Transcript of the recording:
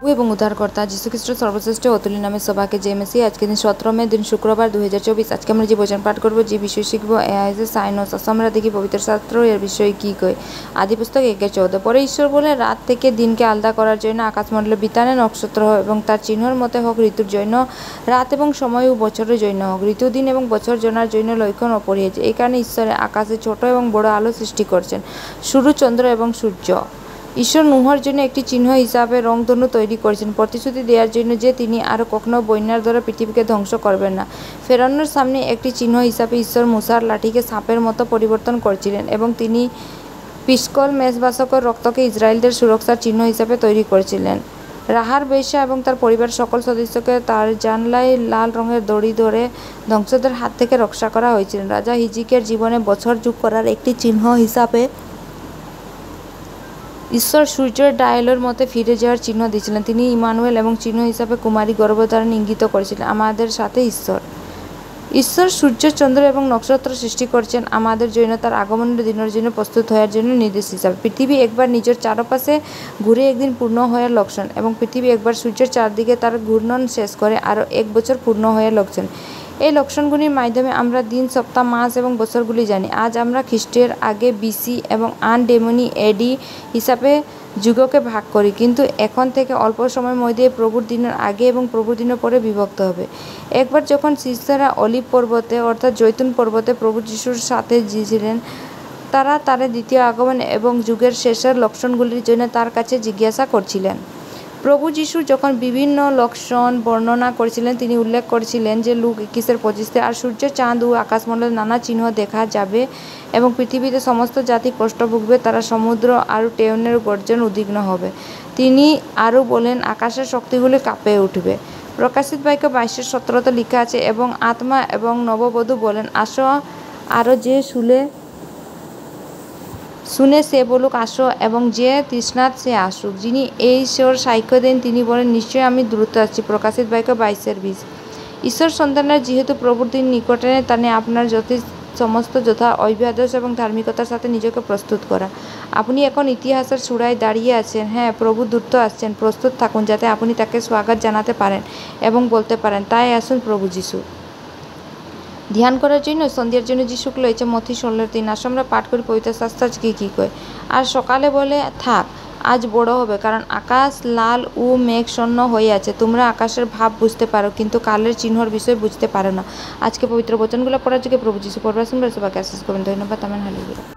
এবং উদ্ধারকর্তা যীশুখ্রিস্ট সর্বশ্রেষ্ঠ অতুল্য নামে সবাকে জয় মেসি। আজকে দিন 17 মে দিন শুক্রবার 2024। আজকে আমরা যে বচন পাঠ করবো, যে বিষয় শিখব, এ সাইনস আমরা দেখি পবিত্র শাস্ত্র এর বিষয়ে কি কয়। আদি পুস্তক 1:14। পরে ঈশ্বর বলে, রাত থেকে দিনকে আলাদা করার জন্য আকাশমণ্ডলে বিতানে নক্ষত্র এবং তার চিহ্নর মতে হোক ঋতুর জন্য, রাত এবং সময় ও বছরের জন্য হোক। ঋতু, দিন এবং বছর জানার জন্য লক্ষণ অপরিহার্য। এই কারণে ঈশ্বরের আকাশে ছোট এবং বড় আলো সৃষ্টি করছেন, সূর্য, চন্দ্র এবং সূর্য। ঈশ্বর নুহর জন্য একটি চিহ্ন হিসাবে রংধনু তৈরি করেছেন, প্রতিশ্রুতি দেওয়ার জন্য যে তিনি আরও কখনো বন্যার দ্বারা পৃথিবীকে ধ্বংস করবেন না। ফেরাউনের সামনে একটি চিহ্ন হিসাবে ঈশ্বর মুসার লাঠিকে সাপের মতো পরিবর্তন করেছিলেন, এবং তিনি পিসকল মেষবাসকের রক্তকে ইসরায়েলদের সুরক্ষার চিহ্ন হিসাবে তৈরি করেছিলেন। রাহার বেশ্যা এবং তার পরিবারের সকল সদস্যকে তার জানলায় লাল রঙের দড়ি ধরে ধ্বংসদের হাত থেকে রক্ষা করা হয়েছিল। রাজা হিজকিয়ার জীবনে বছর যোগ করার একটি চিহ্ন হিসাবে ঈশ্বর সূর্যের ডায়ালের মতে ফিরে যাওয়ার চিহ্ন দিয়েছিলেন। তিনি ইমানুয়েল এবং চিহ্ন হিসাবে কুমারী গর্ভধারণ ইঙ্গিত করেছিলেন। আমাদের সাথে ঈশ্বর সূর্য, চন্দ্র এবং নক্ষত্র সৃষ্টি করছেন আমাদের জন্য তার আগমনের দিনের জন্য প্রস্তুত হওয়ার জন্য নির্দেশ হিসাবে। পৃথিবী একবার নিজের চারপাশে ঘুরে একদিন পূর্ণ হওয়ার লক্ষণ, এবং পৃথিবী একবার সূর্যের চারদিকে তার ঘূর্ণন শেষ করে আরও 1 বছর পূর্ণ হওয়ার লক্ষণ। এই লক্ষণগুলির মাধ্যমে আমরা দিন, সপ্তাহ, মাস এবং বছরগুলি জানি। আজ আমরা খ্রিস্টের আগে বিসি এবং আন ডেমনি এডি হিসাবে যুগকে ভাগ করি, কিন্তু এখন থেকে অল্প সময়ের মধ্যে প্রভুর দিনের আগে এবং প্রভুর দিনের পরে বিভক্ত হবে। একবার যখন শিষ্যরা অলিভ পর্বতে অর্থাৎ জৈতুন পর্বতে প্রভু যিশুর সাথে ছিলেন, তারা তার দ্বিতীয় আগমন এবং যুগের শেষের লক্ষণগুলির জন্য তার কাছে জিজ্ঞাসা করছিলেন। প্রভু যিশু যখন বিভিন্ন লক্ষণ বর্ণনা করেছিলেন, তিনি উল্লেখ করেছিলেন যে লুক 21:25 আর সূর্য, চাঁদ ও আকাশমণ্ডলে নানা চিহ্ন দেখা যাবে এবং পৃথিবীতে সমস্ত জাতি কষ্ট ভুগবে, তারা সমুদ্র আর টেউনের গর্জন উদ্বিগ্ন হবে। তিনি আরও বলেন, আকাশের শক্তিগুলি কাঁপে উঠবে। প্রকাশিত বাক্য 22:17 লেখা আছে, এবং আত্মা এবং নববধূ বলেন, আসো, আরও যে শুনে সে বলুক, আসো, এবং যে তৃষ্ণাত সে আসুক। যিনি এই ঈশ্বর সাক্ষ্য দেন, তিনি বলেন, নিশ্চয়ই আমি দ্রুত আসছি। প্রকাশিত বাক্য 22:20। ঈশ্বর সন্তানের যেহেতু প্রভুর দিন নিকটে, তানে আপনার সমস্ত যথা অভ্যাস এবং ধার্মিকতার সাথে নিজেকে প্রস্তুত করা। আপনি এখন ইতিহাসের চূড়ায় দাঁড়িয়ে আছেন। হ্যাঁ, প্রভু দ্রুত আসছেন। প্রস্তুত থাকুন যাতে আপনি তাকে স্বাগত জানাতে পারেন এবং বলতে পারেন, তাই আসুন প্রভু যিশু। ধ্যান করার জন্য সন্ধ্যার জন্য যিশু রয়েছে মথি 16:3। আসো আমরা পাঠ করি পবিত্র শাস্ত্র আজকে কী কয়। আর সকালে বলে, থাক, আজ বড় হবে, কারণ আকাশ লাল ও মেঘশূন্য হয়ে আছে। তোমরা আকাশের ভাব বুঝতে পারো, কিন্তু কালের চিহ্নর বিষয় বুঝতে পারো না। আজকে পবিত্র বচনগুলো পড়ার যোগে প্রভু যিশু পরবাসন সবাইকে আশীষ করবেন। ধন্যবাদ। আমেন। হালেলুয়া।